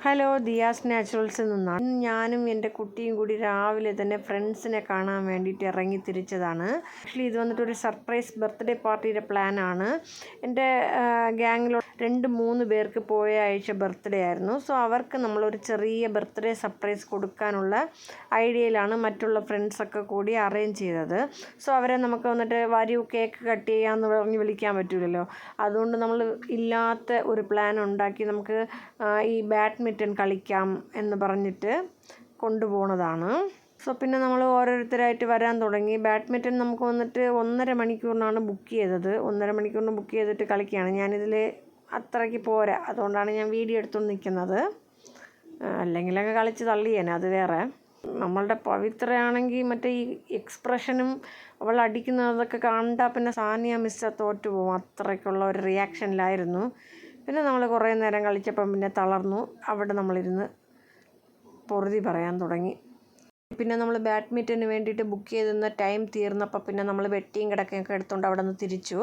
Hello, Diaz നാച്ചുറൽസിൽ നിന്നാണ്. ഞാനും എൻ്റെ കുട്ടിയും കൂടി രാവിലെ തന്നെ ഫ്രണ്ട്സിനെ കാണാൻ വേണ്ടിയിട്ട് ഇറങ്ങി തിരിച്ചതാണ്. ആക്ച്വലി ഇത് വന്നിട്ടൊരു സർപ്രൈസ് ബർത്ത്ഡേ പാർട്ടിയുടെ പ്ലാനാണ്. എൻ്റെ ഗ്യാങ്ങിലുള്ള 2-3 പേർക്ക് പോയ ആഴ്ച ബർത്ത്ഡേ ആയിരുന്നു. സോ അവർക്ക് നമ്മളൊരു ചെറിയ ബർത്ത്ഡേ സർപ്രൈസ് കൊടുക്കാനുള്ള ഐഡിയയിലാണ് മറ്റുള്ള ഫ്രണ്ട്സൊക്കെ കൂടി അറേഞ്ച് ചെയ്തത്. സോ അവരെ നമുക്ക് വന്നിട്ട് വരൂ കേക്ക് കട്ട് ചെയ്യാമെന്ന് പറഞ്ഞ് വിളിക്കാൻ പറ്റില്ലല്ലോ. അതുകൊണ്ട് നമ്മൾ ഇല്ലാത്ത ഒരു പ്ലാൻ ഉണ്ടാക്കി നമുക്ക് ഈ ബാഡ്മിൻ്റൺ കളിക്കാം എന്ന് പറഞ്ഞിട്ട് കൊണ്ടുപോകുന്നതാണ്. സോ പിന്നെ നമ്മൾ ഓരോരുത്തരായിട്ട് വരാൻ തുടങ്ങി. ബാഡ്മിൻ്റൺ നമുക്ക് വന്നിട്ട് 1.5 മണിക്കൂറിനാണ് ബുക്ക് ചെയ്തത്. 1.5 മണിക്കൂറിന് ബുക്ക് ചെയ്തിട്ട് കളിക്കുകയാണ്. ഞാനിതിൽ അത്രയ്ക്ക് പോരാ, അതുകൊണ്ടാണ് ഞാൻ വീഡിയോ എടുത്തുകൊണ്ട് നിൽക്കുന്നത്. അല്ലെങ്കിലൊക്കെ കളിച്ച് തള്ളിയേനെ, അത് വേറെ. നമ്മളുടെ പവിത്രയാണെങ്കിൽ മറ്റേ ഈ എക്സ്പ്രഷനും അവൾ അടിക്കുന്നതൊക്കെ കണ്ടാൽ പിന്നെ സാനിയ മിസ്സ തോറ്റു പോകും. അത്രയ്ക്കുള്ള ഒരു റിയാക്ഷനിലായിരുന്നു. പിന്നെ നമ്മൾ കുറേ നേരം കളിച്ചപ്പം പിന്നെ തളർന്നു. അവിടെ നമ്മളിരുന്ന് പൊറുതി പറയാൻ തുടങ്ങി. പിന്നെ നമ്മൾ ബാഡ്മിൻ്റന് വേണ്ടിയിട്ട് ബുക്ക് ചെയ്തിരുന്ന ടൈം തീർന്നപ്പോൾ പിന്നെ നമ്മൾ വെട്ടിയും കിടക്കയൊക്കെ എടുത്തുകൊണ്ട് അവിടെ നിന്ന് തിരിച്ചു.